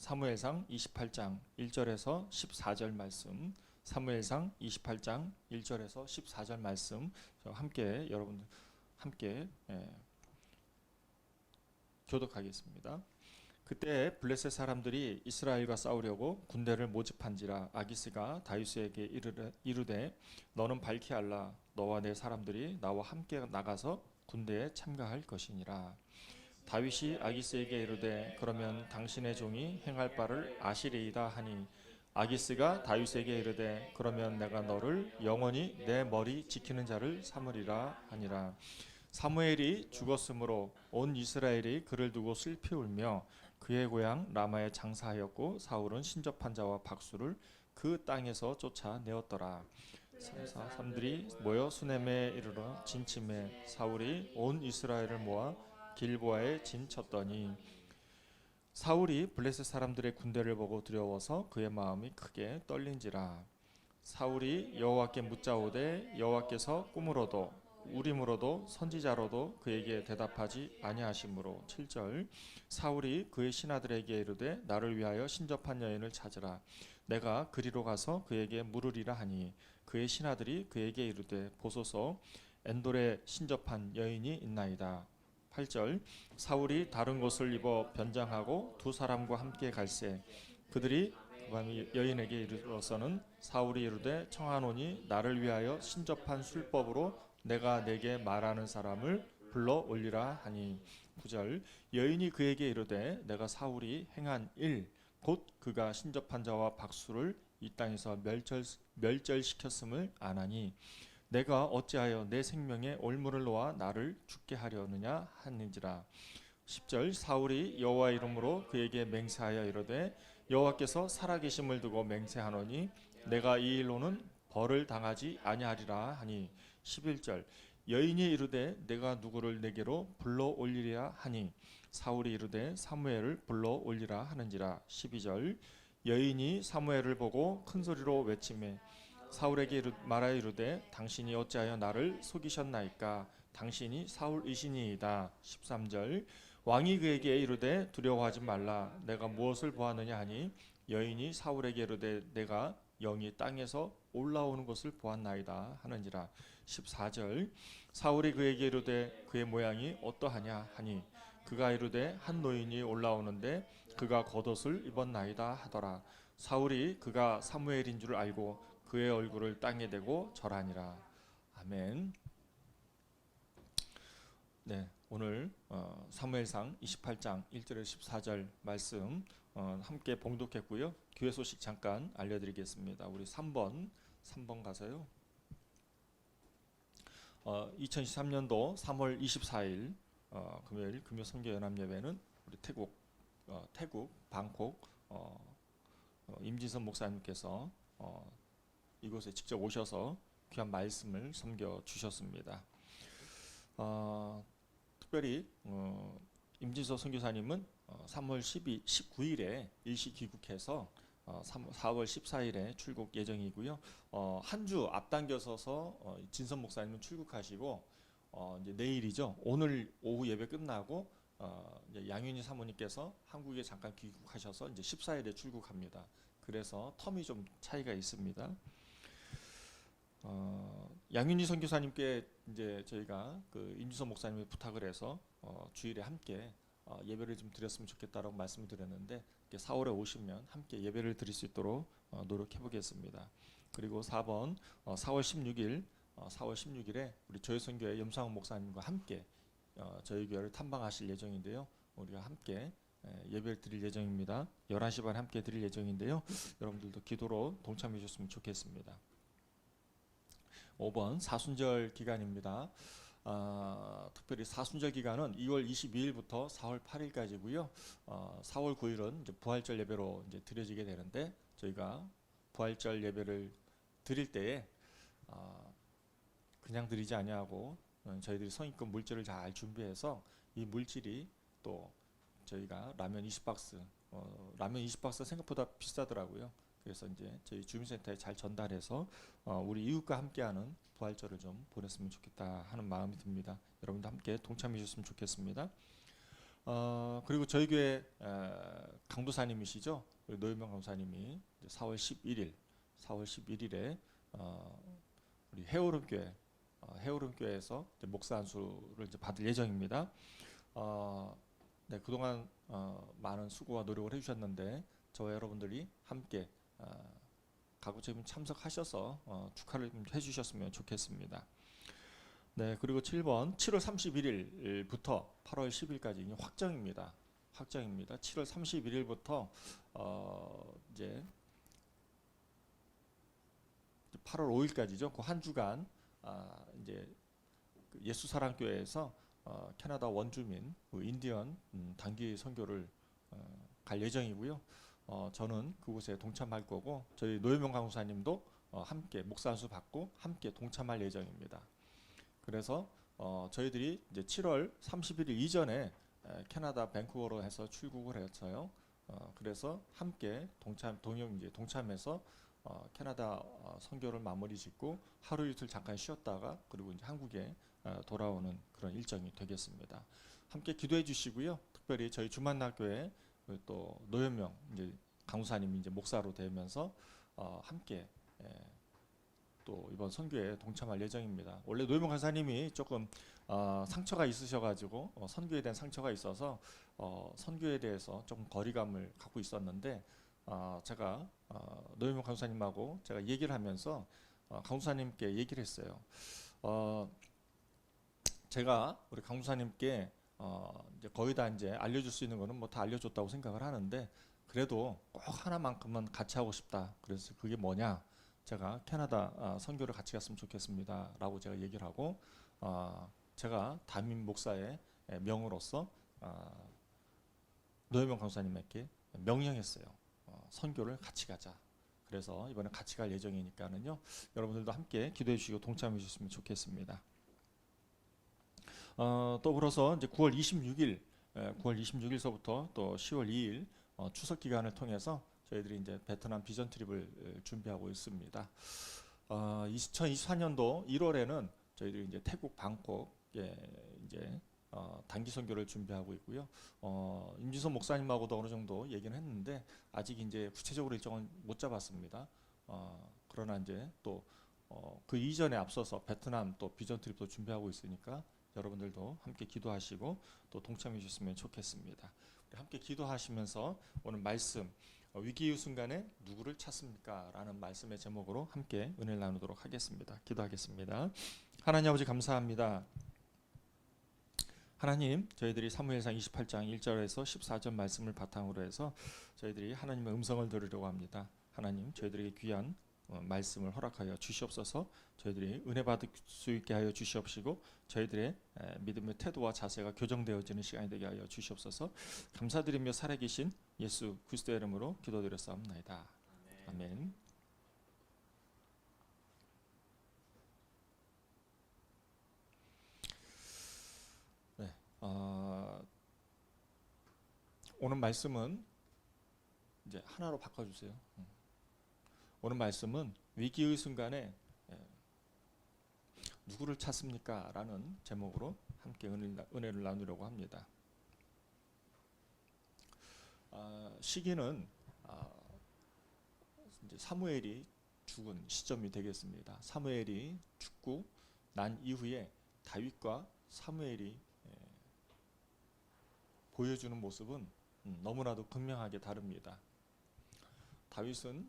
사무엘상 28장 1절에서 14절 말씀, 사무엘상 28장 1절에서 14절 말씀 함께 여러분들 함께 교독하겠습니다. 그때 블레셋 사람들이 이스라엘과 싸우려고 군대를 모집한지라 아기스가 다윗에게 이르되 너는 밝히 알라 너와 내 사람들이 나와 함께 나가서 군대에 참가할 것이니라. 다윗이 아기스에게 이르되 그러면 당신의 종이 행할 바를 아시리이다 하니 아기스가 다윗에게 이르되 그러면 내가 너를 영원히 내 머리 지키는 자를 삼으리라 하니라. 사무엘이 죽었으므로 온 이스라엘이 그를 두고 슬피 울며 그의 고향 라마에 장사하였고 사울은 신접한 자와 박수를 그 땅에서 쫓아내었더라. 사람들이 모여 수넴에 이르러 진침해 사울이 온 이스라엘을 모아 길보아에 진쳤더니 사울이 블레셋 사람들의 군대를 보고 두려워서 그의 마음이 크게 떨린지라. 사울이 여호와께 묻자오되 여호와께서 꿈으로도 우림으로도 선지자로도 그에게 대답하지 아니하시므로. 7절 사울이 그의 신하들에게 이르되 나를 위하여 신접한 여인을 찾으라 내가 그리로 가서 그에게 물으리라 하니 그의 신하들이 그에게 이르되 보소서 엔돌에 신접한 여인이 있나이다. 8절 사울이 다른 곳을 입어 변장하고 두 사람과 함께 갈새 그들이 여인에게 이르러서는 사울이 이르되 청하노니 나를 위하여 신접한 술법으로 내가 내게 말하는 사람을 불러 올리라 하니. 9절 여인이 그에게 이르되 내가 사울이 행한 일 곧 그가 신접한 자와 박수를 이 땅에서 멸절시켰음을 아나니 내가 어찌하여 내 생명에 올무를 놓아 나를 죽게 하려느냐 하는지라. 10절 사울이 여호와 이름으로 그에게 맹세하여 이르되 여호와께서 살아계심을 두고 맹세하노니 내가 이 일로는 벌을 당하지 아니하리라 하니. 11절 여인이 이르되 내가 누구를 내게로 불러 올리리라 하니 사울이 이르되 사무엘을 불러 올리라 하는지라. 12절 여인이 사무엘을 보고 큰 소리로 외치매 사울에게 말하여 이르되 당신이 어찌하여 나를 속이셨나이까 당신이 사울이시니이다. 13절 왕이 그에게 이르되 두려워하지 말라 내가 무엇을 보았느냐 하니 여인이 사울에게 이르되 내가 영이 땅에서 올라오는 것을 보았나이다 하는지라. 14절 사울이 그에게 이르되 그의 모양이 어떠하냐 하니 그가 이르되 한 노인이 올라오는데 그가 겉옷을 입었나이다 하더라. 사울이 그가 사무엘인 줄 알고 그의 얼굴을 땅에 대고 절하니라. 아멘. 네, 오늘 사무엘상 28장 1절에서 14절 말씀 함께 봉독했고요. 교회 소식 잠깐 알려드리겠습니다. 우리 3번 가서요. 2023년도 3월 24일 금요일 금요 선교 연합 예배는 우리 태국 방콕 임진선 목사님께서 이곳에 직접 오셔서 귀한 말씀을 섬겨 주셨습니다. 특별히 임진서 선교사님은 3월 19일에 일시 귀국해서 4월 14일에 출국 예정이고요. 한 주 앞당겨서서 진선 목사님은 출국하시고 이제 내일이죠. 오늘 오후 예배 끝나고 이제 양윤희 사모님께서 한국에 잠깐 귀국하셔서 이제 14일에 출국합니다. 그래서 텀이 좀 차이가 있습니다. 양윤희 선교사님께 이제 저희가 그 임준선 목사님이 부탁을 해서 주일에 함께 예배를 좀 드렸으면 좋겠다라고 말씀을 드렸는데 4월에 오시면 함께 예배를 드릴 수 있도록 노력해 보겠습니다. 그리고 4번 4월 16일에 우리 조혜선교회 염상훈 목사님과 함께 저희 교회를 탐방하실 예정인데요. 우리가 함께 예배를 드릴 예정입니다. 11시 반 함께 드릴 예정인데요. 여러분들도 기도로 동참해 주셨으면 좋겠습니다. 5번 사순절 기간입니다. 특별히 사순절 기간은 2월 22일부터 4월 8일까지고요. 4월 9일은 이제 부활절 예배로 이제 드려지게 되는데 저희가 부활절 예배를 드릴 때에 그냥 드리지 아니하고 저희들이 성의껏 물질을 잘 준비해서 이 물질이 또 저희가 라면 20박스 라면 20박스 생각보다 비싸더라고요. 그래서 이제 저희 주민센터에 잘 전달해서 우리 이웃과 함께하는 부활절을 좀 보냈으면 좋겠다 하는 마음이 듭니다. 여러분도 함께 동참해 주셨으면 좋겠습니다. 그리고 저희 교회 강도사님이시죠. 노현명 강도사님이 4월 11일에 우리 해오름 교회에서 목사 안수를 이제 받을 예정입니다. 네, 그동안 많은 수고와 노력을 해주셨는데 저와 여러분들이 함께 가급적이면 참석하셔서 축하를 좀 해주셨으면 좋겠습니다. 네, 그리고 7번 7월 31일부터 8월 10일까지 확정입니다. 7월 31일부터 이제 8월 5일까지죠. 그 한 주간 이제 예수사랑교회에서 캐나다 원주민 인디언 단기 선교를 갈 예정이고요. 저는 그곳에 동참할 거고 저희 노현명 강사님도 함께 목사 안수 받고 함께 동참할 예정입니다. 그래서 저희들이 이제 7월 31일 이전에 캐나다 밴쿠버로 해서 출국을 했어요. 그래서 함께 동참해서 캐나다 선교를 마무리 짓고 하루 이틀 잠깐 쉬었다가 그리고 이제 한국에 돌아오는 그런 일정이 되겠습니다. 함께 기도해 주시고요. 특별히 저희 주만나교회 또 노현명 이제 강사님이 이제 목사로 되면서 함께 또 이번 선교에 동참할 예정입니다. 원래 노현명 강사님이 조금 상처가 있으셔가지고 선교에 대한 상처가 있어서 선교에 대해서 조금 거리감을 갖고 있었는데 제가 노현명 강사님하고 제가 얘기를 하면서 강사님께 얘기를 했어요. 제가 우리 강사님께 이제 거의 다 이제 알려줄 수 있는 거는 뭐 다 알려줬다고 생각을 하는데 그래도 꼭 하나만큼은 같이 하고 싶다. 그래서 그게 뭐냐? 제가 캐나다 선교를 같이 갔으면 좋겠습니다. 라고 제가 얘기를 하고 제가 담임 목사의 명으로서 노현명 강사님에게 명령했어요. 선교를 같이 가자. 그래서 이번에 같이 갈 예정이니까는요. 여러분들도 함께 기도해 주시고 동참해 주셨으면 좋겠습니다. 더불어서 이제 9월 26일서부터 또 10월 2일 추석 기간을 통해서 저희들이 이제 베트남 비전 트립을 준비하고 있습니다. 2024년도 1월에는 저희들이 이제 태국 방콕에 이제 단기 선교를 준비하고 있고요. 임진선 목사님하고도 어느 정도 얘기는 했는데 아직 이제 구체적으로 일정은 못 잡았습니다. 그러나 이제 또 그 이전에 앞서서 베트남 또 비전 트립도 준비하고 있으니까 여러분들도 함께 기도하시고 또 동참해 주셨으면 좋겠습니다. 우리 함께 기도하시면서 오늘 말씀 위기의 순간에 누구를 찾습니까? 라는 말씀의 제목으로 함께 은혜를 나누도록 하겠습니다. 기도하겠습니다. 하나님 아버지 감사합니다. 하나님, 저희들이 사무엘상 28장 1절에서 14절 말씀을 바탕으로 해서 저희들이 하나님의 음성을 들으려고 합니다. 하나님, 저희들에게 귀한 말씀을 허락하여 주시옵소서. 저희들이 은혜 받을 수 있게 하여 주시옵시고 저희들의 믿음의 태도와 자세가 교정되어지는 시간이 되게 하여 주시옵소서. 감사드리며 살아계신 예수 그리스도의 이름으로 기도드렸사옵나이다. 아멘. 네, 오늘 말씀은 이제 하나로 바꿔주세요. 오늘 말씀은 위기의 순간에 누구를 찾습니까? 라는 제목으로 함께 은혜를 나누려고 합니다. 시기는 이제 사무엘이 죽은 시점이 되겠습니다. 사무엘이 죽고 난 이후에 다윗과 사무엘이 보여주는 모습은 너무나도 극명하게 다릅니다. 다윗은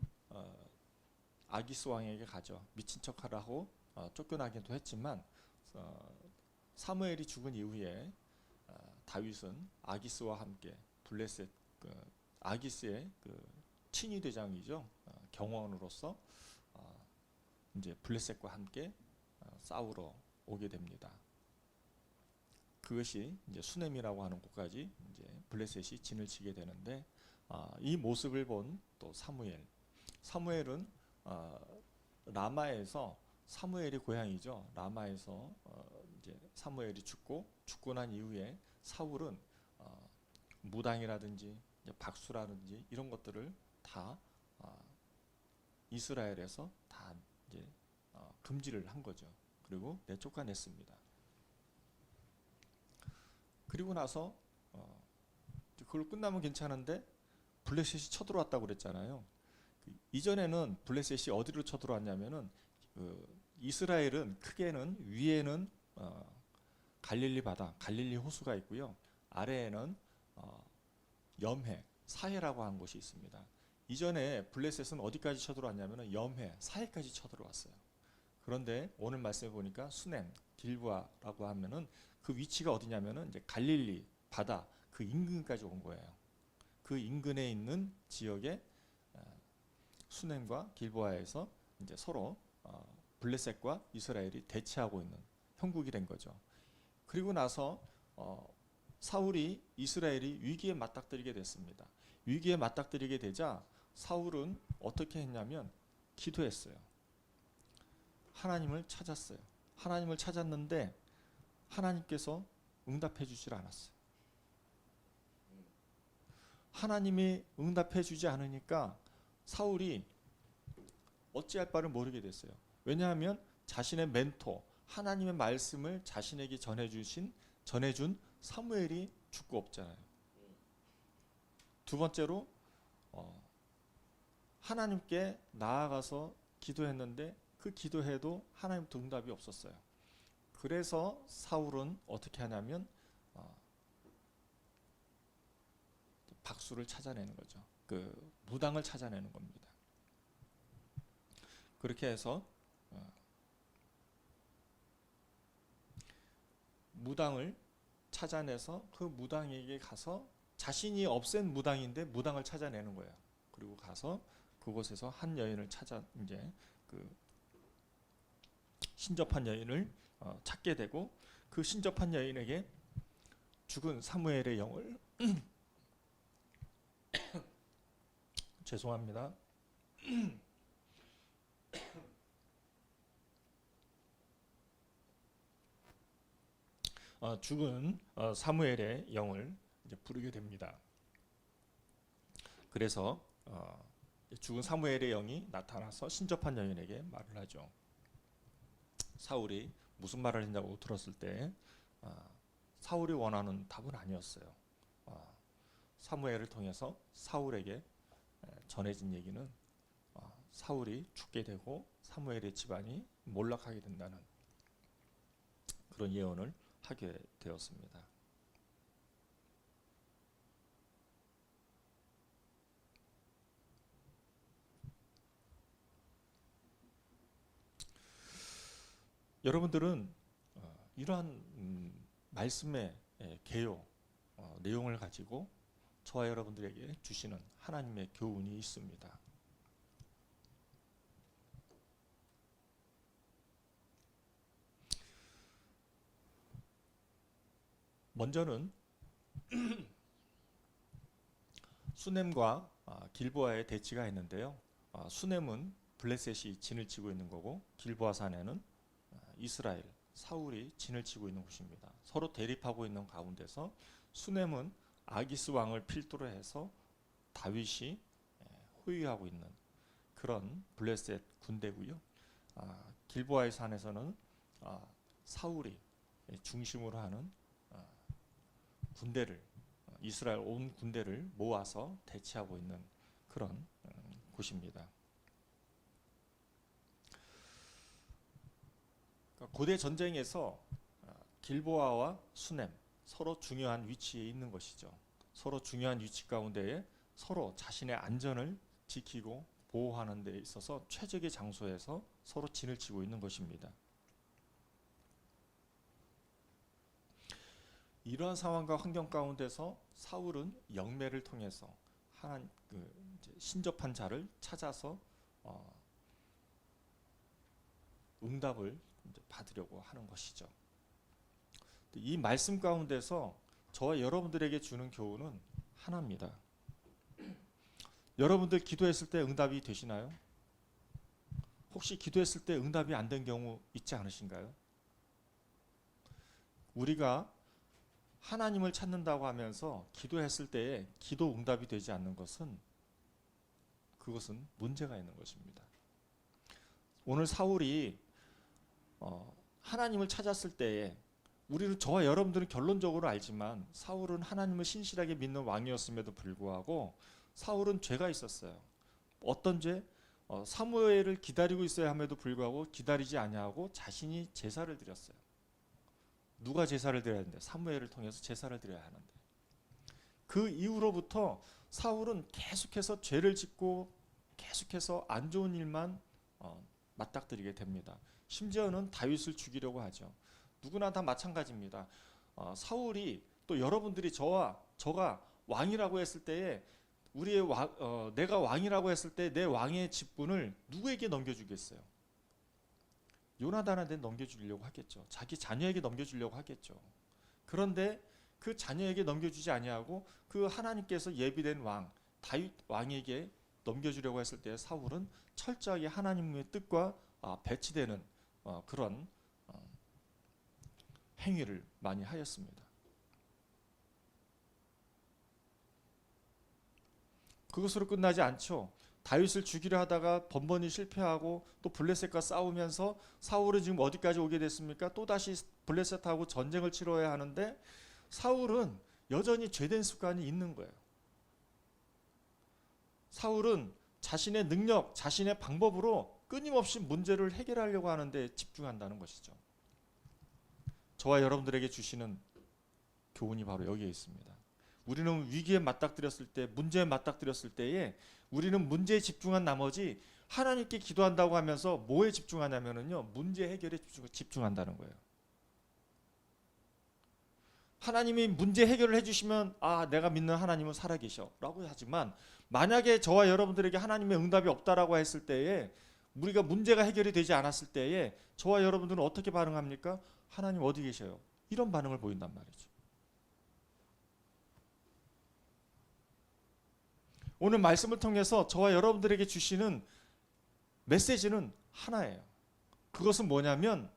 아기스 왕에게 가죠. 미친 척하라고 쫓겨나기도 했지만 사무엘이 죽은 이후에 다윗은 아기스와 함께 블레셋 아기스의 친위 대장이죠. 경원으로서 이제 블레셋과 함께 싸우러 오게 됩니다. 그것이 이제 수넴이라고 하는 곳까지 이제 블레셋이 진을 치게 되는데 이 모습을 본 또 사무엘은 라마에서 사무엘이 고향이죠. 라마에서 이제 사무엘이 죽고 난 이후에 사울은 무당이라든지 박수라든지 이런 것들을 다 이스라엘에서 다 이제 금지를 한 거죠. 그리고 쫓아냈습니다. 그리고 나서 그걸 끝나면 괜찮은데 블레셋이 쳐들어왔다고 그랬잖아요. 이전에는 블레셋이 어디로 쳐들어왔냐면은 이스라엘은 크게는 위에는 갈릴리 바다, 갈릴리 호수가 있고요. 아래에는 염해, 사해라고 하는 곳이 있습니다. 이전에 블레셋은 어디까지 쳐들어왔냐면은 염해, 사해까지 쳐들어왔어요. 그런데 오늘 말씀해 보니까 수넴, 길보아라고 하면은 그 위치가 어디냐면은 이제 갈릴리 바다 그 인근까지 온 거예요. 그 인근에 있는 지역에 수넴과 길보아에서 이제 서로 블레셋과 이스라엘이 대치하고 있는 형국이 된 거죠. 그리고 나서 사울이 이스라엘이 위기에 맞닥뜨리게 됐습니다. 위기에 맞닥뜨리게 되자 사울은 어떻게 했냐면 기도했어요. 하나님을 찾았어요. 하나님을 찾았는데 하나님께서 응답해 주질 않았어요. 하나님이 응답해 주지 않으니까 사울이 어찌할 바를 모르게 됐어요. 왜냐하면 자신의 멘토 하나님의 말씀을 자신에게 전해준 사무엘이 죽고 없잖아요. 두 번째로 하나님께 나아가서 기도했는데 그 기도해도 하나님부터 응답이 없었어요. 그래서 사울은 어떻게 하냐면 박수를 찾아내는 거죠. 그 무당을 찾아내는 겁니다. 그렇게 해서 무당을 찾아내서 그 무당에게 가서 자신이 없앤 무당인데 무당을 찾아내는 거예요. 그리고 가서 그곳에서 한 여인을 찾아 이제 그 신접한 여인을 찾게 되고 그 신접한 여인에게 죽은 사무엘의 영을 죄송합니다. 죽은 사무엘의 영을 이제 부르게 됩니다. 그래서 죽은 사무엘의 영이 나타나서 신접한 여인에게 말을 하죠. 사울이 무슨 말을 했냐고 들었을 때 사울이 원하는 답은 아니었어요. 사무엘을 통해서 사울에게 전해진 얘기는 사울이 죽게 되고 사무엘의 집안이 몰락하게 된다는 그런 예언을 하게 되었습니다. 여러분들은 이러한 말씀의 개요 내용을 가지고 저와 여러분들에게 주시는 하나님의 교훈이 있습니다. 먼저는 수넴과 길보아의 대치가 있는데요. 수넴은 블레셋이 진을 치고 있는 거고 길보아 산에는 이스라엘 사울이 진을 치고 있는 곳입니다. 서로 대립하고 있는 가운데서 수넴은 아기스 왕을 필두로 해서 다윗이 호위하고 있는 그런 블레셋 군대고요. 길보아의 산에서는 사울이 중심으로 하는 군대를 이스라엘 온 군대를 모아서 대치하고 있는 그런 곳입니다. 고대 전쟁에서 길보아와 수넴 서로 중요한 위치에 있는 것이죠. 서로 중요한 위치 가운데에 서로 자신의 안전을 지키고 보호하는 데 있어서 최적의 장소에서 서로 진을 치고 있는 것입니다. 이러한 상황과 환경 가운데서 사울은 영매를 통해서 하나님 신접한 자를 찾아서 응답을 받으려고 하는 것이죠. 이 말씀 가운데서 저와 여러분들에게 주는 교훈은 하나입니다. 여러분들 기도했을 때 응답이 되시나요? 혹시 기도했을 때 응답이 안 된 경우 있지 않으신가요? 우리가 하나님을 찾는다고 하면서 기도했을 때에 기도 응답이 되지 않는 것은 그것은 문제가 있는 것입니다. 오늘 사울이 하나님을 찾았을 때에 우리는 저와 여러분들은 결론적으로 알지만 사울은 하나님을 신실하게 믿는 왕이었음에도 불구하고 사울은 죄가 있었어요. 어떤 죄? 사무엘을 기다리고 있어야 함에도 불구하고 기다리지 아니하고 자신이 제사를 드렸어요. 누가 제사를 드려야 하는데? 사무엘을 통해서 제사를 드려야 하는데. 그 이후로부터 사울은 계속해서 죄를 짓고 계속해서 안 좋은 일만 맞닥뜨리게 됩니다. 심지어는 다윗을 죽이려고 하죠. 누구나 다 마찬가지입니다. 사울이 또 여러분들이 저가 왕이라고 했을 때에 내가 왕이라고 했을 때 내 왕의 직분을 누구에게 넘겨주겠어요? 요나단한테 넘겨주려고 하겠죠. 자기 자녀에게 넘겨주려고 하겠죠. 그런데 그 자녀에게 넘겨주지 아니하고 그 하나님께서 예비된 왕 다윗 왕에게 넘겨주려고 했을 때 사울은 철저하게 하나님의 뜻과 배치되는 그런 행위를 많이 하였습니다. 그것으로 끝나지 않죠. 다윗을 죽이려 하다가 번번이 실패하고 또 블레셋과 싸우면서 사울은 지금 어디까지 오게 됐습니까? 또다시 블레셋하고 전쟁을 치러야 하는데 사울은 여전히 죄된 습관이 있는 거예요. 사울은 자신의 능력, 자신의 방법으로 끊임없이 문제를 해결하려고 하는데 집중한다는 것이죠. 저와 여러분들에게 주시는 교훈이 바로 여기에 있습니다. 우리는 위기에 맞닥뜨렸을 때, 문제에 맞닥뜨렸을 때에 우리는 문제에 집중한 나머지 하나님께 기도한다고 하면서 뭐에 집중하냐면요, 문제 해결에 집중한다는 거예요. 하나님이 문제 해결을 해주시면 내가 믿는 하나님은 살아계셔라고 하지만 만약에 저와 여러분들에게 하나님의 응답이 없다라고 했을 때에 우리가 문제가 해결이 되지 않았을 때에 저와 여러분들은 어떻게 반응합니까? 하나님 어디 계셔요? 이런 반응을 보인단 말이죠. 오늘 말씀을 통해서 저와 여러분들에게 주시는 메시지는 하나예요. 그것은 뭐냐면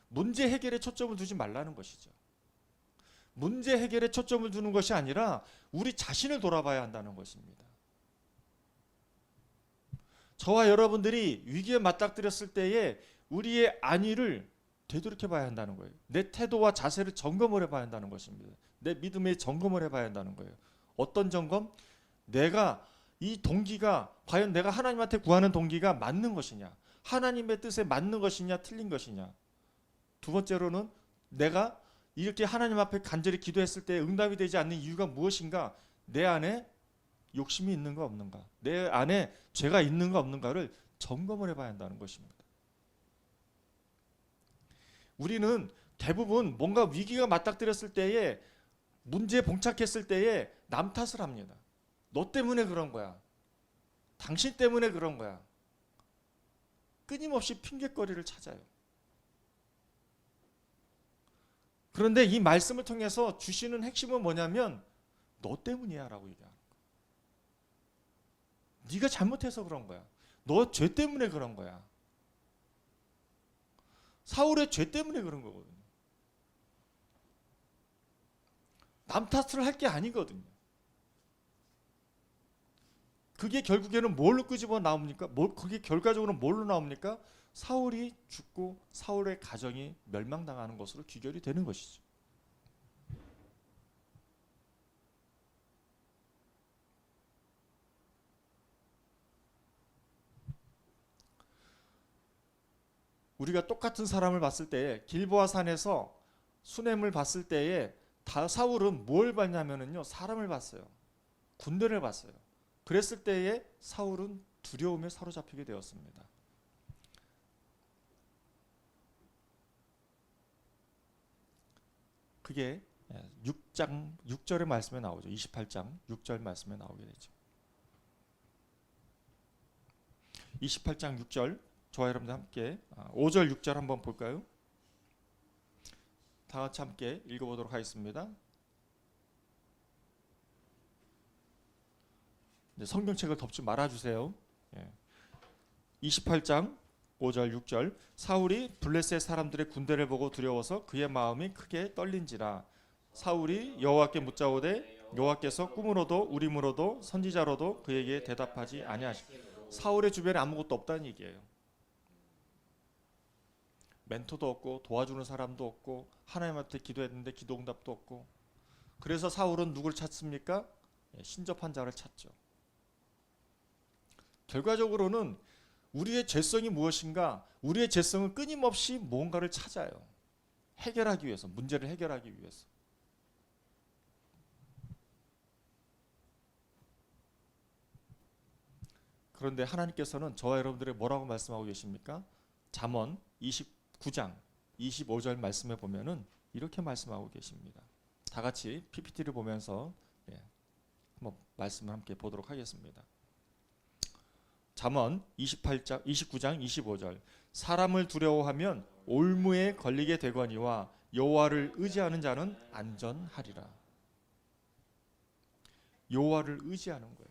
문제 해결에 초점을 두지 말라는 것이죠. 문제 해결에 초점을 두는 것이 아니라 우리 자신을 돌아봐야 한다는 것입니다. 저와 여러분들이 위기에 맞닥뜨렸을 때에 우리의 안위를 되돌이켜 봐야 한다는 거예요. 내 태도와 자세를 점검을 해봐야 한다는 것입니다. 내 믿음의 점검을 해봐야 한다는 거예요. 어떤 점검? 내가 이 동기가 과연 내가 하나님한테 구하는 동기가 맞는 것이냐, 하나님의 뜻에 맞는 것이냐, 틀린 것이냐. 두 번째로는 내가 이렇게 하나님 앞에 간절히 기도했을 때 응답이 되지 않는 이유가 무엇인가, 내 안에 욕심이 있는가 없는가, 내 안에 죄가 있는가 없는가를 점검을 해봐야 한다는 것입니다. 우리는 대부분 뭔가 위기가 맞닥뜨렸을 때에, 문제에 봉착했을 때에 남 탓을 합니다. 너 때문에 그런 거야. 당신 때문에 그런 거야. 끊임없이 핑계거리를 찾아요. 그런데 이 말씀을 통해서 주시는 핵심은 뭐냐면 너 때문이야 라고 얘기하는 거야. 네가 잘못해서 그런 거야. 너 죄 때문에 그런 거야. 사울의 죄 때문에 그런 거거든요. 남 탓을 할 게 아니거든요. 그게 결국에는 뭘로 끄집어 나옵니까? 그게 결과적으로 뭘로 나옵니까? 사울이 죽고 사울의 가정이 멸망당하는 것으로 귀결이 되는 것이죠. 우리가 똑같은 사람을 봤을 때에 길보아 산에서 수넴을 봤을 때에 사울은 뭘 봤냐면요, 사람을 봤어요. 군대를 봤어요. 그랬을 때에 사울은 두려움에 사로잡히게 되었습니다. 그게 6장 6절의 말씀에 나오죠. 28장 6절 말씀에 나오게 되죠. 28장 6절, 저와 여러분들 함께 5절 6절 한번 볼까요? 다 같이 함께 읽어보도록 하겠습니다. 성경책을 덮지 말아주세요. 28장 5절 6절, 사울이 블레셋 사람들의 군대를 보고 두려워서 그의 마음이 크게 떨린지라. 사울이 여호와께 묻자오되 여호와께서 꿈으로도 우림으로도 선지자로도 그에게 대답하지 아니하시고. 사울의 주변에 아무것도 없다는 얘기예요. 멘토도 없고 도와주는 사람도 없고 하나님한테 기도했는데 기도 응답도 없고, 그래서 사울은 누굴 찾습니까? 신접한 자를 찾죠. 결과적으로는 우리의 죄성이 무엇인가? 우리의 죄성은 끊임없이 무언가를 찾아요. 해결하기 위해서, 문제를 해결하기 위해서. 그런데 하나님께서는 저와 여러분들에게 뭐라고 말씀하고 계십니까? 잠언 29장 25절 말씀에 보면은 이렇게 말씀하고 계십니다. 다 같이 PPT를 보면서 한번 말씀을 함께 보도록 하겠습니다. 잠언 29장 25절. 사람을 두려워하면 올무에 걸리게 되거니와 여호와를 의지하는 자는 안전하리라. 여호와를 의지하는 거예요.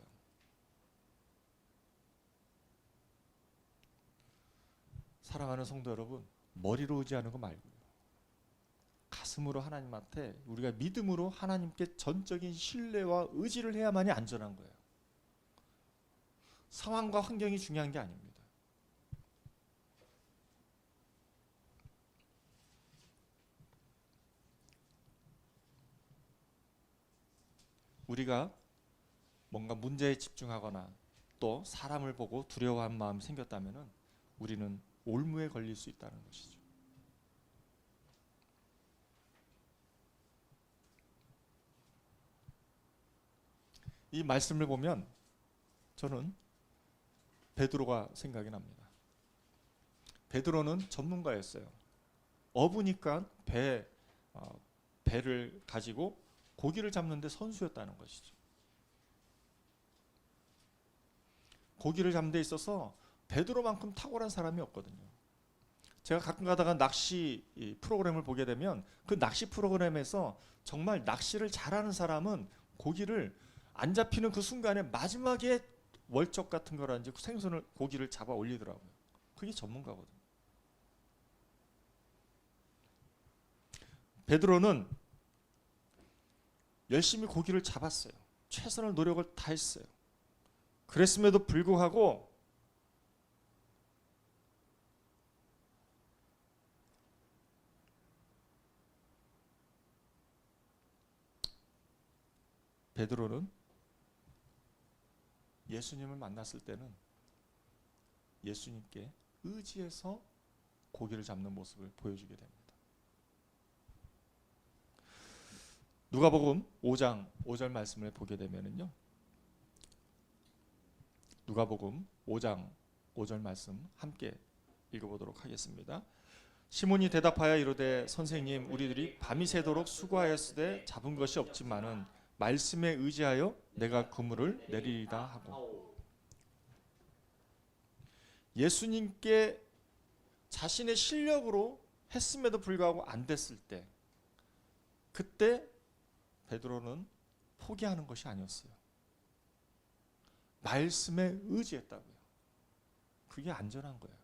사랑하는 성도 여러분, 머리로 의지하는 거 말고요, 가슴으로 하나님한테, 우리가 믿음으로 하나님께 전적인 신뢰와 의지를 해야만이 안전한 거예요. 상황과 환경이 중요한 게 아닙니다. 우리가 뭔가 문제에 집중하거나 또 사람을 보고 두려워한 마음이 생겼다면 우리는 올무에 걸릴 수 있다는 것이죠. 이 말씀을 보면 저는 베드로가 생각이 납니다. 베드로는 전문가였어요. 어부니까 배를 가지고 고기를 잡는 데 선수였다는 것이죠. 고기를 잡는 데 있어서 베드로만큼 탁월한 사람이 없거든요. 제가 가끔 가다가 낚시 프로그램을 보게 되면 그 낚시 프로그램에서 정말 낚시를 잘하는 사람은 고기를 안 잡히는 그 순간에 마지막에 월적 같은 거라든지 생선을, 고기를 잡아 올리더라고요. 그게 전문가거든요. 베드로는 열심히 고기를 잡았어요. 최선을 노력을 다했어요. 그랬음에도 불구하고 베드로는 예수님을 만났을 때는 예수님께 의지해서 고기를 잡는 모습을 보여주게 됩니다. 누가복음 5장 5절 말씀을 보게 되면은요, 누가복음 5장 5절 말씀 함께 읽어보도록 하겠습니다. 시몬이 대답하여 이르되 선생님, 우리들이 밤이 새도록 수고하였으되 잡은 것이 없지만은 말씀에 의지하여 내가 그물을 내리리다 하고, 예수님께 자신의 실력으로 했음에도 불구하고 안 됐을 때, 그때 베드로는 포기하는 것이 아니었어요. 말씀에 의지했다고요. 그게 안전한 거예요.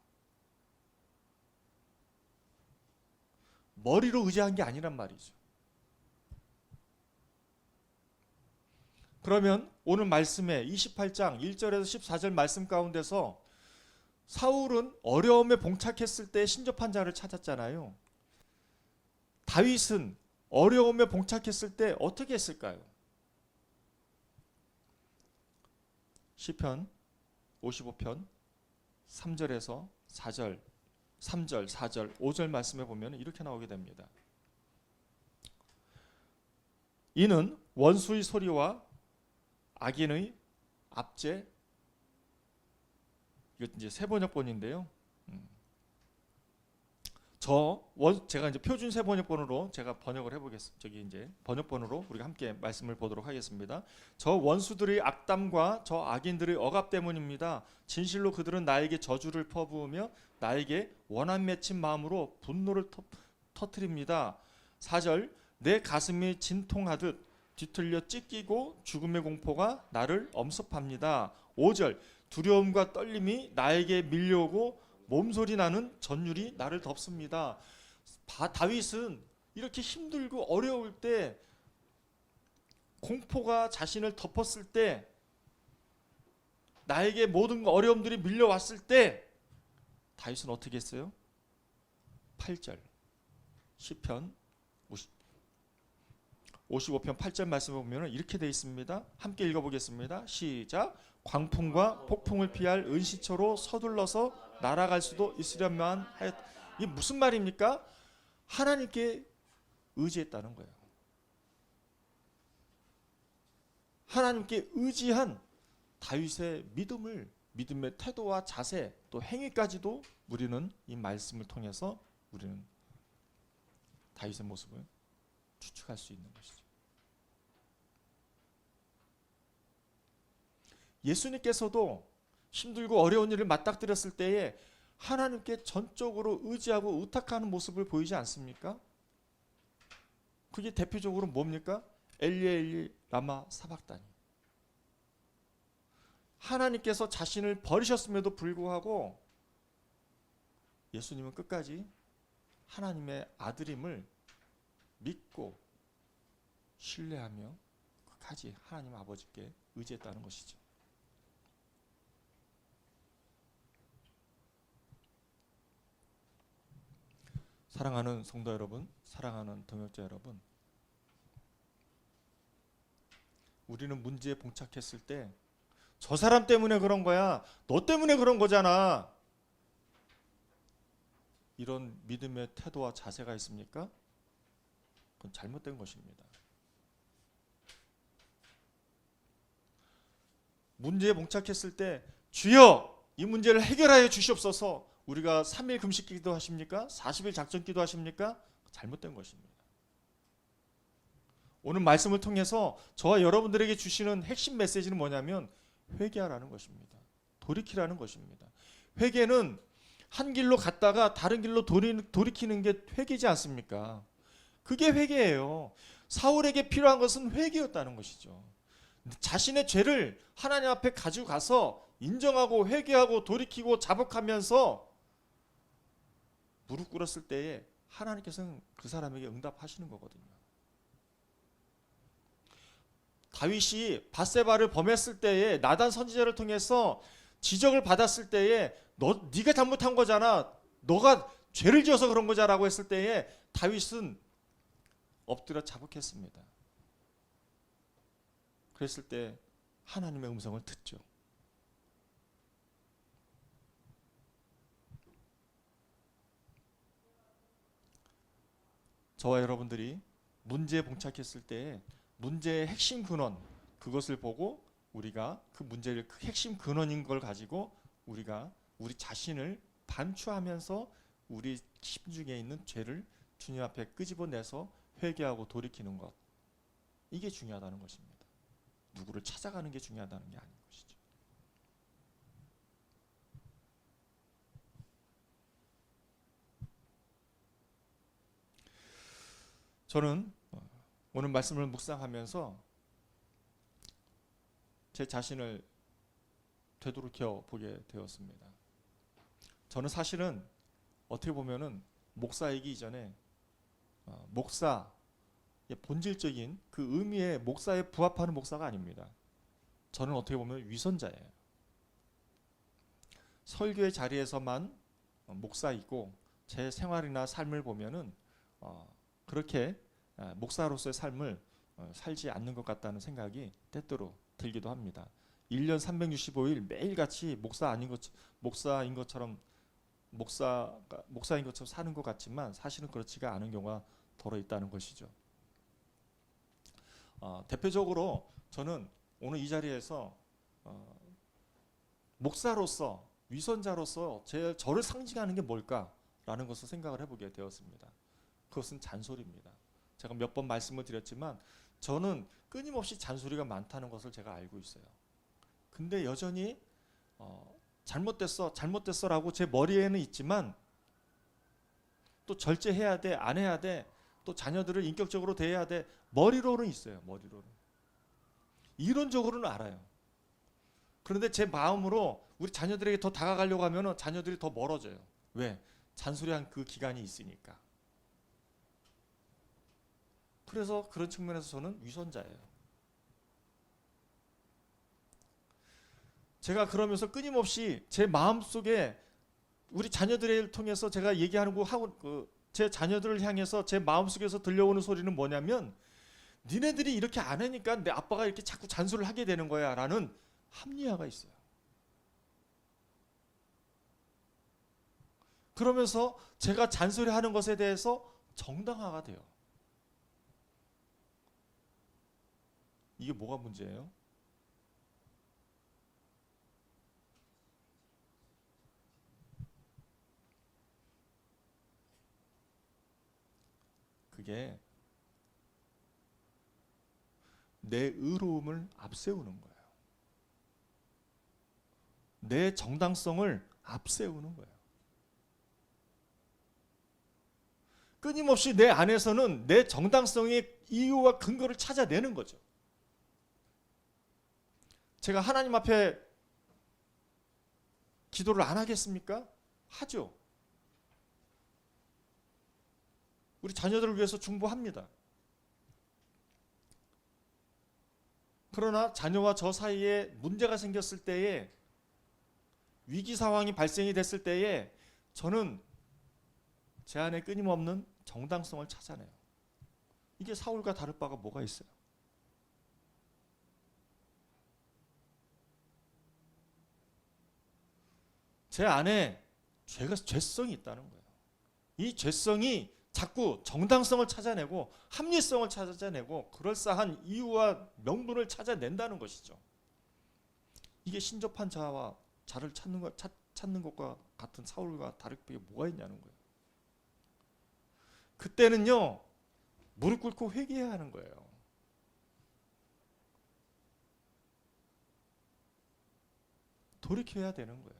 머리로 의지한 게 아니란 말이죠. 그러면 오늘 말씀에 28장 1절에서 14절 말씀 가운데서 사울은 어려움에 봉착했을 때 신접한 자를 찾았잖아요. 다윗은 어려움에 봉착했을 때 어떻게 했을까요? 시편 55편 3절에서 4절, 3절, 4절, 5절 말씀에 보면 이렇게 나오게 됩니다. 이는 원수의 소리와 악인의 압제, 이거 이제 세번역본인데요. 제가 이제 표준 세번역본으로 제가 번역을 해보겠습니다. 저기 이제 번역본으로 우리가 함께 말씀을 보도록 하겠습니다. 저 원수들의 악담과 저 악인들의 억압 때문입니다. 진실로 그들은 나에게 저주를 퍼부으며 나에게 원한 맺힌 마음으로 분노를 터뜨립니다. 4절, 내 가슴이 진통하듯 뒤틀려 찢기고 죽음의 공포가 나를 엄습합니다. 5절, 두려움과 떨림이 나에게 밀려오고 몸소리 나는 전율이 나를 덮습니다. 다윗은 이렇게 힘들고 어려울 때, 공포가 자신을 덮었을 때, 나에게 모든 어려움들이 밀려왔을 때 다윗은 어떻게 했어요? 8절 시편 55편 8절 말씀을 보면 이렇게 되어 있습니다. 함께 읽어보겠습니다. 시작. 광풍과 폭풍을 피할 은시초로 서둘러서 날아갈 수도 있으려만 하였다. 이게 무슨 말입니까? 하나님께 의지했다는 거예요. 하나님께 의지한 다윗의 믿음의 태도와 자세 또 행위까지도 우리는 이 말씀을 통해서 우리는 다윗의 모습을 추측할 수 있는 것이죠. 예수님께서도 힘들고 어려운 일을 맞닥뜨렸을 때에 하나님께 전적으로 의지하고 의탁하는 모습을 보이지 않습니까? 그게 대표적으로 뭡니까? 엘리 엘리 라마 사박다니. 하나님께서 자신을 버리셨음에도 불구하고 예수님은 끝까지 하나님의 아들임을 믿고 신뢰하며 끝까지 하나님 아버지께 의지했다는 것이죠. 사랑하는 성도 여러분, 사랑하는 동역자 여러분, 우리는 문제에 봉착했을 때 저 사람 때문에 그런 거야, 너 때문에 그런 거잖아, 이런 믿음의 태도와 자세가 있습니까? 그건 잘못된 것입니다. 문제에 봉착했을 때 주여 이 문제를 해결하여 주시옵소서, 우리가 3일 금식 기도 하십니까? 40일 작전 기도 하십니까? 잘못된 것입니다. 오늘 말씀을 통해서 저와 여러분들에게 주시는 핵심 메시지는 뭐냐면 회개하라는 것입니다. 돌이키라는 것입니다. 회개는 한 길로 갔다가 다른 길로 돌이키는 게 회개지 않습니까? 그게 회개예요. 사울에게 필요한 것은 회개였다는 것이죠. 자신의 죄를 하나님 앞에 가지고 가서 인정하고 회개하고 돌이키고 자복하면서 무릎 꿇었을 때에 하나님께서는 그 사람에게 응답하시는 거거든요. 다윗이 밧세바를 범했을 때에 나단 선지자를 통해서 지적을 받았을 때에 네가 잘못한 거잖아, 너가 죄를 지어서 그런 거잖아라고 했을 때에 다윗은 엎드려 자복했습니다. 그랬을 때 하나님의 음성을 듣죠. 저와 여러분들이 문제에 봉착했을 때 문제의 핵심 근원, 그것을 보고 우리가 그 문제를 그 핵심 근원인 걸 가지고 우리가 우리 자신을 반추하면서 우리 심중에 있는 죄를 주님 앞에 끄집어내서 회개하고 돌이키는 것, 이게 중요하다는 것입니다. 누구를 찾아가는 게 중요하다는 게 아닌 것이죠. 저는 오늘 말씀을 묵상하면서 제 자신을 되돌이켜 보게 되었습니다. 저는 사실은 어떻게 보면은 목사이기 이전에 목사의 본질적인 그 의미의 목사에 부합하는 목사가 아닙니다. 저는 어떻게 보면 위선자예요. 설교의 자리에서만 목사이고 제 생활이나 삶을 보면은 그렇게 목사로서의 삶을 살지 않는 것 같다는 생각이 때때로 들기도 합니다. 1년 365일 매일같이 목사인 것처럼 사는 것 같지만 사실은 그렇지가 않은 경우가 더러 있다는 것이죠. 대표적으로 저는 오늘 이 자리에서 목사로서 위선자로서 저를 상징하는 게 뭘까라는 것을 생각을 해보게 되었습니다. 그것은 잔소리입니다. 제가 몇 번 말씀을 드렸지만 저는 끊임없이 잔소리가 많다는 것을 제가 알고 있어요. 근데 여전히 잘못됐어라고 제 머리에는 있지만 또 절제해야 돼, 안 해야 돼, 또 자녀들을 인격적으로 대해야 돼, 머리로는 있어요. 머리로는. 이론적으로는 알아요. 그런데 제 마음으로 우리 자녀들에게 더 다가가려고 하면 자녀들이 더 멀어져요. 왜? 잔소리한 그 기간이 있으니까. 그래서 그런 측면에서 저는 위선자예요. 제가 그러면서 끊임없이 제 마음속에 우리 자녀들을 통해서 제가 얘기하는 거 하고 제 자녀들을 향해서 제 마음속에서 들려오는 소리는 뭐냐면 니네들이 이렇게 안 하니까 내 아빠가 이렇게 자꾸 잔소리를 하게 되는 거야 라는 합리화가 있어요. 그러면서 제가 잔소리하는 것에 대해서 정당화가 돼요. 이게 뭐가 문제예요? 그게 내 의로움을 앞세우는 거예요. 내 정당성을 앞세우는 거예요. 끊임없이 내 안에서는 내 정당성의 이유와 근거를 찾아내는 거죠. 제가 하나님 앞에 기도를 안 하겠습니까? 하죠. 우리 자녀들을 위해서 중보합니다. 그러나 자녀와 저 사이에 문제가 생겼을 때에, 위기 상황이 발생이 됐을 때에 저는 제 안에 끊임없는 정당성을 찾아내요. 이게 사울과 다를 바가 뭐가 있어요? 제 안에 죄성이 있다는 거예요. 이 죄성이 자꾸 정당성을 찾아내고 합리성을 찾아내고 그럴싸한 이유와 명분을 찾아낸다는 것이죠. 이게 신접한 자를 찾는 것과 같은 사울과 다를 게 뭐가 있냐는 거예요. 그때는요, 무릎 꿇고 회개해야 하는 거예요. 돌이켜야 되는 거예요.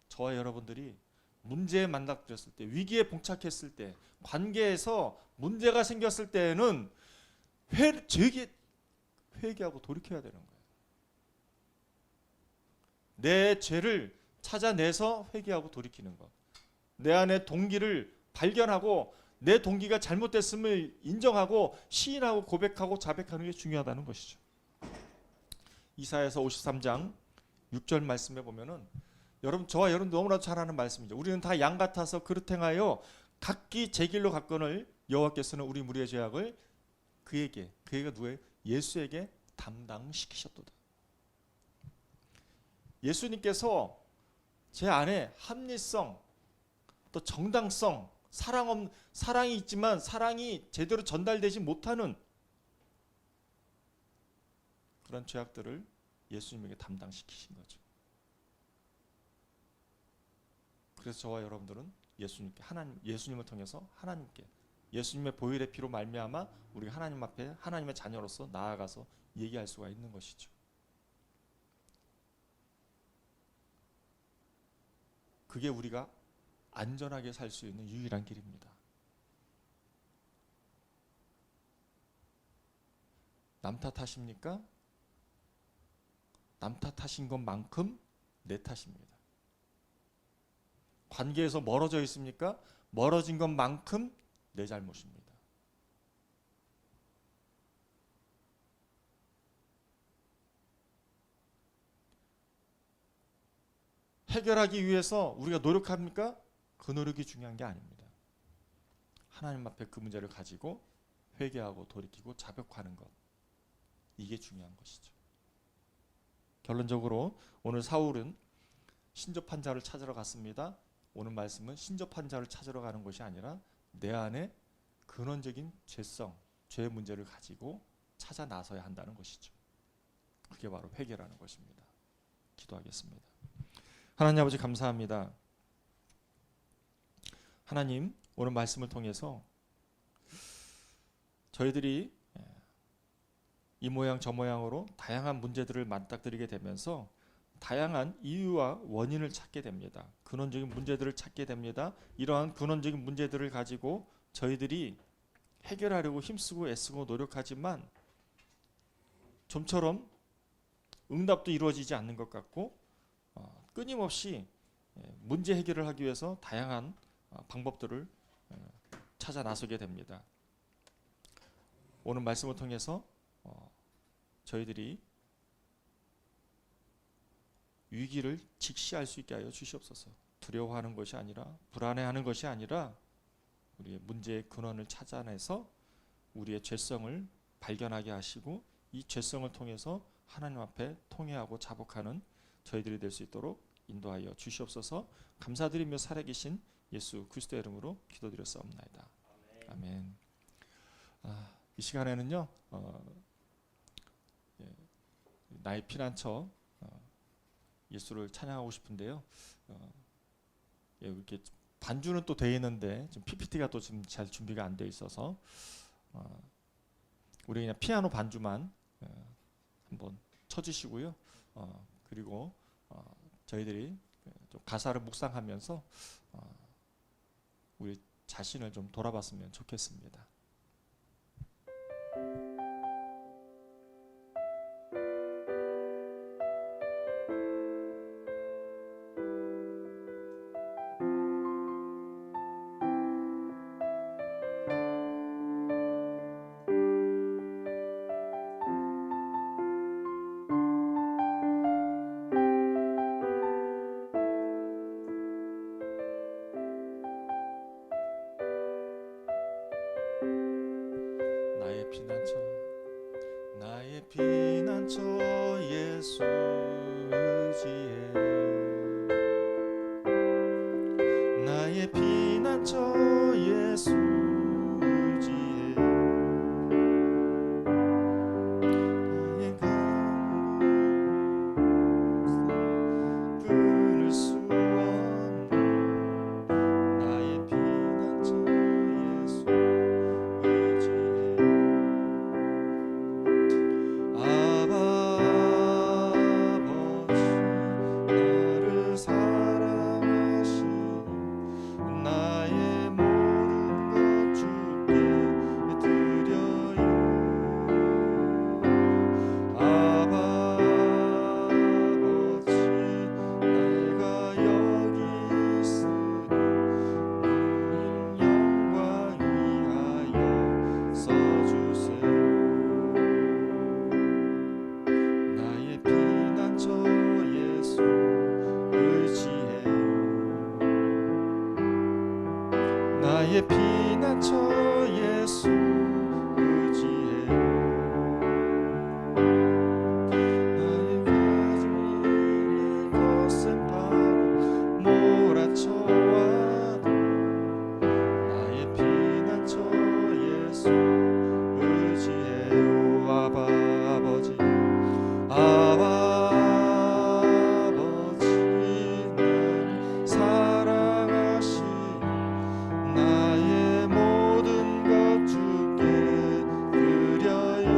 저와 여러분들이 문제에 맞닥뜨렸을 때, 위기에 봉착했을 때, 관계에서 문제가 생겼을 때에는 회개하고 돌이켜야 되는 거예요. 내 죄를 찾아내서 회개하고 돌이키는 것. 내 안에 동기를 발견하고 내 동기가 잘못됐음을 인정하고 시인하고 고백하고 자백하는 게 중요하다는 것이죠. 이사야서 53장 6절 말씀에 보면은, 여러분, 저와 여러분 너무나도 잘 아는 말씀이죠. 우리는 다 양 같아서 그릇 행하여 각기 제 길로 갔거늘 여호와께서는 우리 무리의 죄악을 그에게 누구예요? 예수에게 담당시키셨도다. 예수님께서 제 안에 합리성, 또 정당성, 사랑이 있지만 사랑이 제대로 전달되지 못하는 그런 죄악들을 예수님에게 담당시키신 거죠. 그래서 저와 여러분들은 예수님을 통해서 하나님께, 예수님의 보혈의 피로 말미암아 우리가 하나님 앞에 하나님의 자녀로서 나아가서 얘기할 수가 있는 것이죠. 그게 우리가 안전하게 살 수 있는 유일한 길입니다. 남 탓하십니까? 남 탓하신 것만큼 내 탓입니다. 관계에서 멀어져 있습니까? 멀어진 것만큼 내 잘못입니다. 해결하기 위해서 우리가 노력합니까? 그 노력이 중요한 게 아닙니다. 하나님 앞에 그 문제를 가지고 회개하고 돌이키고 자백하는 것, 이게 중요한 것이죠. 결론적으로 오늘 사울은 신접한 자를 찾으러 갔습니다. 오늘 말씀은 신접한 자를 찾으러 가는 것이 아니라 내 안에 근원적인 죄 문제를 가지고 찾아 나서야 한다는 것이죠. 그게 바로 회개라는 것입니다. 기도하겠습니다. 하나님 아버지, 감사합니다. 하나님, 오늘 말씀을 통해서 저희들이 이 모양 저 모양으로 다양한 문제들을 맞닥뜨리게 되면서 다양한 이유와 원인을 찾게 됩니다. 근원적인 문제들을 찾게 됩니다. 이러한 근원적인 문제들을 가지고 저희들이 해결하려고 힘쓰고 애쓰고 노력하지만 좀처럼 응답도 이루어지지 않는 것 같고, 끊임없이 문제 해결을 하기 위해서 다양한 방법들을 찾아 나서게 됩니다. 오늘 말씀을 통해서 저희들이 위기를 직시할 수 있게 하여 주시옵소서. 두려워하는 것이 아니라, 불안해하는 것이 아니라 우리의 문제의 근원을 찾아내서 우리의 죄성을 발견하게 하시고 이 죄성을 통해서 하나님 앞에 통회하고 자복하는 저희들이 될 수 있도록 인도하여 주시옵소서. 감사드리며 살아계신 예수 그리스도의 이름으로 기도드렸사옵나이다. 아멘. 이 시간에는요, 나의 피난처 예수를 찬양하고 싶은데요. 이렇게 반주는 또 되어 있는데 지금 PPT가 또 지금 잘 준비가 안 되어 있어서 우리 그냥 피아노 반주만 한번 쳐주시고요. 그리고 저희들이 좀 가사를 묵상하면서 우리 자신을 좀 돌아봤으면 좋겠습니다. 나의 피난처 예수 의지해. 나의 피난처 예수 의지해. 나의 강구 끊을 수 없는 나의 피난처 예수 나의 피난처 예수 의지해. 나의 가슴이 거센 바람 몰아쳐와도 나의 피난처 예수 의지해. 오 아바 아버지 아버지 나를 사랑하시 나의 모든 것 주께 드려요.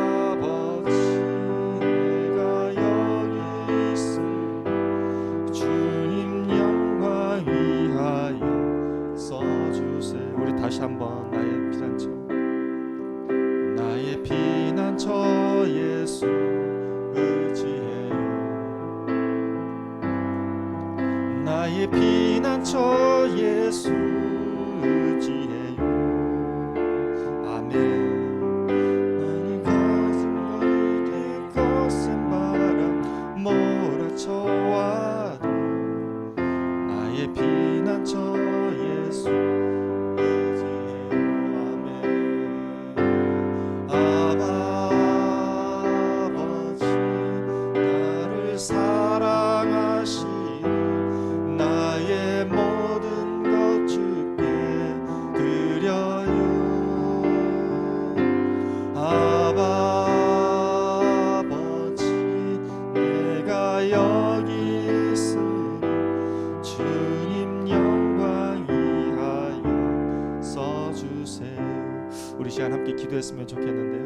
아버지 내가 여기 있으니 주님 영광 위하여 써주세요. 우리 다시 한번 나의 피난처 예수 의지해요. 나의 피난처 예수 의지해요. 아멘. 나의 가슴 너에게 거센 바람 몰아쳐와도 나의 피난처 예수 의지해요. 아멘. 아버지 나를 사랑하시 나의 모든 것 주께 드려요. 아버지 내가 여기 있으니 주님 영광 위하여 써주세요. 우리 시간 함께 기도했으면 좋겠는데요.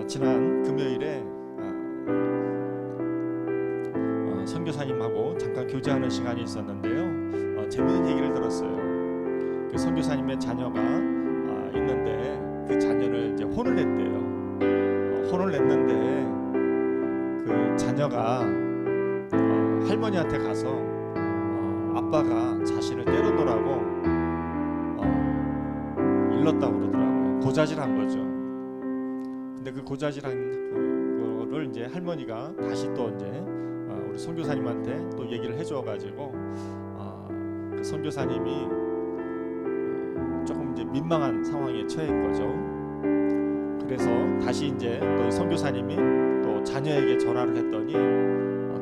지난 금요일에 선교사님하고 잠깐 교제하는 시간이 있었는데요. 재미있는 얘기를 들었어요. 그 선교사님의 자녀가 있는데 그 자녀를 이제 혼을 냈대요. 혼을 냈는데 그 자녀가 할머니한테 가서 아빠가 자신을 때려놓으라고 일렀다고 그러더라고요. 고자질한 거죠. 근데 근데 그 고자질한 그거를 이제 할머니가 다시 또 이제 우리 선교사님한테 또 얘기를 해줘가지고 그 선교사님이 조금 이제 민망한 상황에 처해인 거죠. 그래서 다시 이제 또 선교사님이 또 자녀에게 전화를 했더니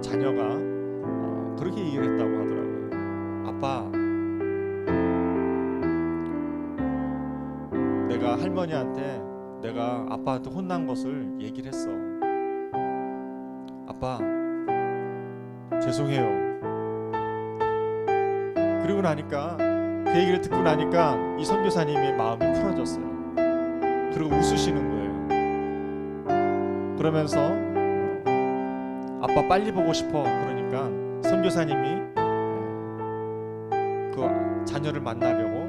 자녀가 그렇게 얘기를 했다고 하더라고요. 아빠, 내가 할머니한테 내가 아빠한테 혼난 것을 얘기를 했어. 아빠, 죄송해요. 그리고 나니까 그 얘기를 듣고 나니까 이 선교사님의 마음이 풀어졌어요. 그리고 웃으시는 거예요. 그러면서 아빠 빨리 보고 싶어. 그러니까 선교사님이 그 자녀를 만나려고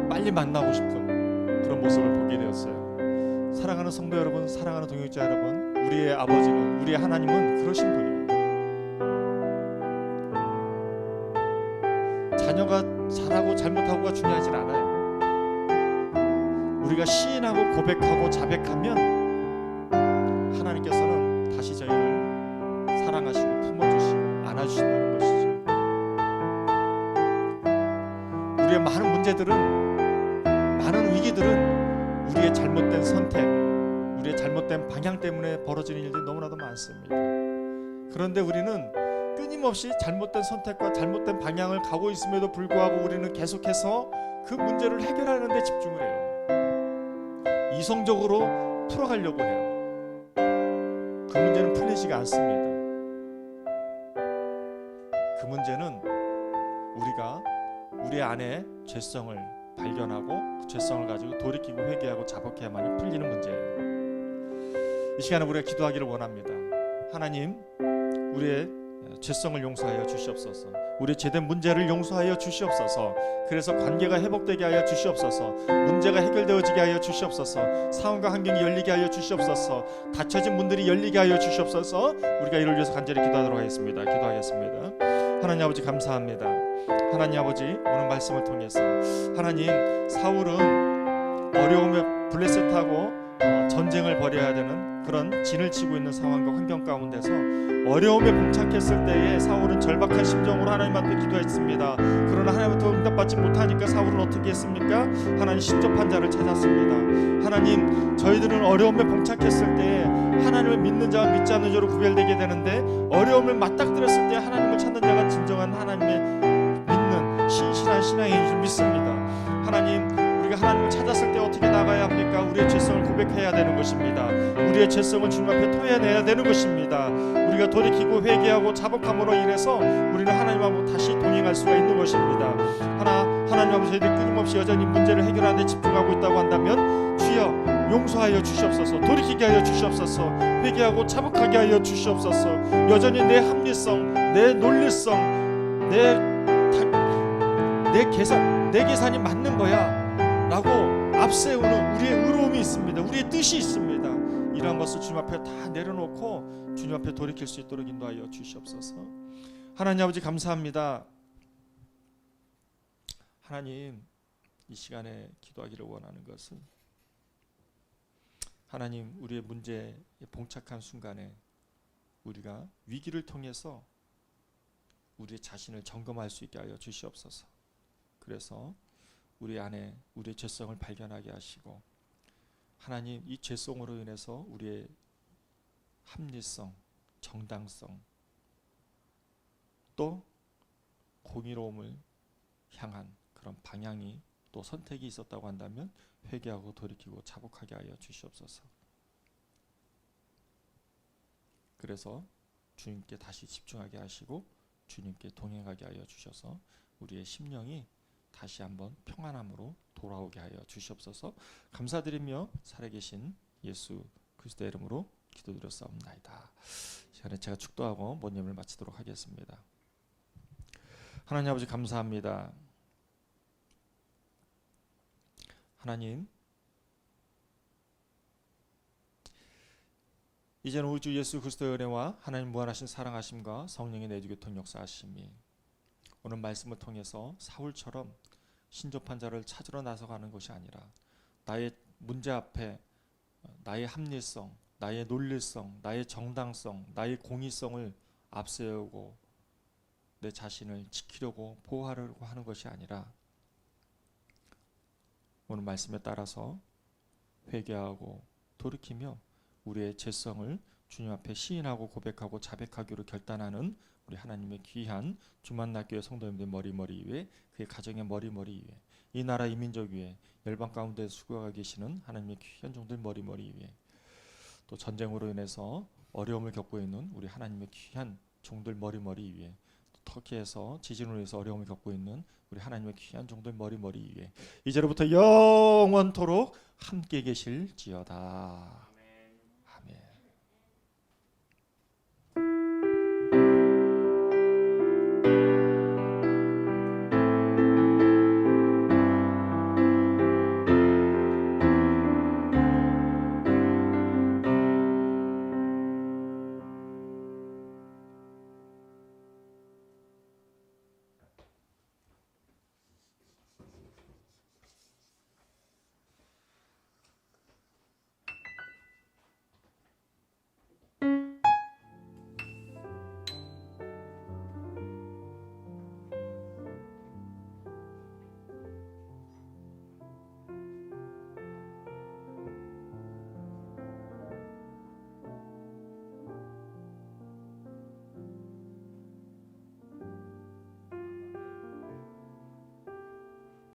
빨리 만나고 싶은 그런 모습을 보게 되었어요. 사랑하는 성도 여러분, 사랑하는 동역자 여러분, 우리의 아버지는, 우리의 하나님은 그러신 분이에요. 자녀가 잘하고 잘못하고가 중요하진 않아요. 우리가 시인하고 고백하고 자백하면 하나님께서는 다시 저희를 사랑하시고 품어주시고 안아주신다는 것이죠. 우리의 많은 문제들은, 많은 위기들은 우리의 잘못된 선택, 우리의 잘못된 방향 때문에 벌어지는 일들이 너무나도 많습니다. 그런데 우리는 끊임없이 잘못된 선택과 잘못된 방향을 가고 있음에도 불구하고 우리는 계속해서 그 문제를 해결하는 데 집중을 해요. 이성적으로 풀어가려고 해요. 그 문제는 풀리지가 않습니다. 그 문제는 우리가 우리 안에 죄성을 발견하고 그 죄성을 가지고 돌이키고 회개하고 자복해야만이 풀리는 문제예요. 이 시간에 우리가 기도하기를 원합니다. 하나님, 우리의 죄성을 용서하여 주시옵소서. 우리의 죄된 문제를 용서하여 주시옵소서. 그래서 관계가 회복되게 하여 주시옵소서. 문제가 해결되어지게 하여 주시옵소서. 상황과 환경이 열리게 하여 주시옵소서. 닫혀진 문들이 열리게 하여 주시옵소서. 우리가 이를 위해서 간절히 기도하도록 하겠습니다. 기도하겠습니다. 하나님 아버지 감사합니다. 하나님 아버지, 오늘 말씀을 통해서 하나님, 사울은 어려움에 블레셋하고 전쟁을 벌여야 되는 그런 진을 치고 있는 상황과 환경 가운데서 어려움에 봉착했을 때에 사울은 절박한 심정으로 하나님 앞에 기도했습니다. 그러나 하나님부터 응답받지 못하니까 사울은 어떻게 했습니까? 하나님 신접한 자를 찾았습니다. 하나님, 저희들은 어려움에 봉착했을 때에 하나님을 믿는 자와 믿지 않는 자로 구별되게 되는데, 어려움을 맞닥뜨렸을 때 하나님을 찾는 자가 진정한 하나님의 믿는 신실한 신앙인 줄 믿습니다. 하나님, 우리가 하나님을 찾았을 때 어떻게 나가야 합니까? 우리의 죄성을 고백해야 되는 것입니다. 우리의 죄성을 주님 앞에 토해내야 되는 것입니다. 우리가 돌이키고 회개하고 자복함으로 인해서 우리는 하나님하고 다시 동행할 수가 있는 것입니다. 하나님 아버지, 저희들이 끊임없이 여전히 문제를 해결하는 데 집중하고 있다고 한다면 주여 용서하여 주시옵소서. 돌이키게 하여 주시옵소서. 회개하고 자복하게 하여 주시옵소서. 여전히 내 합리성, 내 논리성, 내 계산이 맞는 거야 라고 앞세우는 우리의 의로움이 있습니다. 우리의 뜻이 있습니다. 이러한 것을 주님 앞에 다 내려놓고 주님 앞에 돌이킬 수 있도록 인도하여 주시옵소서. 하나님 아버지 감사합니다. 하나님, 이 시간에 기도하기를 원하는 것은 하나님, 우리의 문제에 봉착한 순간에 우리가 위기를 통해서 우리의 자신을 점검할 수 있게 하여 주시옵소서. 그래서 우리 안에 우리의 죄성을 발견하게 하시고, 하나님, 이 죄성으로 인해서 우리의 합리성, 정당성, 또 공의로움을 향한 그런 방향이 또 선택이 있었다고 한다면 회개하고 돌이키고 자복하게 하여 주시옵소서. 그래서 주님께 다시 집중하게 하시고 주님께 동행하게 하여 주셔서 우리의 심령이 다시 한번 평안함으로 돌아오게 하여 주시옵소서. 감사드리며 살아계신 예수 그리스도의 이름으로 기도드렸사옵나이다. 시간에 제가 축도하고 본예물을 마치도록 하겠습니다. 하나님 아버지 감사합니다. 하나님, 이제는 우리 주 예수 그리스도의 은혜와 하나님 무한하신 사랑하심과 성령의 내주교통 역사하심이 오늘 말씀을 통해서 사울처럼 신접한 자를 찾으러 나서가는 것이 아니라 나의 문제 앞에 나의 합리성, 나의 논리성, 나의 정당성, 나의 공의성을 앞세우고 내 자신을 지키려고 보호하려고 하는 것이 아니라 오늘 말씀에 따라서 회개하고 돌이키며 우리의 죄성을 주님 앞에 시인하고 고백하고 자백하기로 결단하는 우리 하나님의 귀한 주만나교회 성도님들 머리머리 위에, 그의 가정의 머리머리 위에, 이 나라 이 민족 위에, 열방 가운데 수고하고 계시는 하나님의 귀한 종들 머리머리 위에, 또 전쟁으로 인해서 어려움을 겪고 있는 우리 하나님의 귀한 종들 머리머리 위에, 또 터키에서 지진으로 인해서 어려움을 겪고 있는 우리 하나님의 귀한 종들 머리머리 위에 이제로부터 영원토록 함께 계실지어다.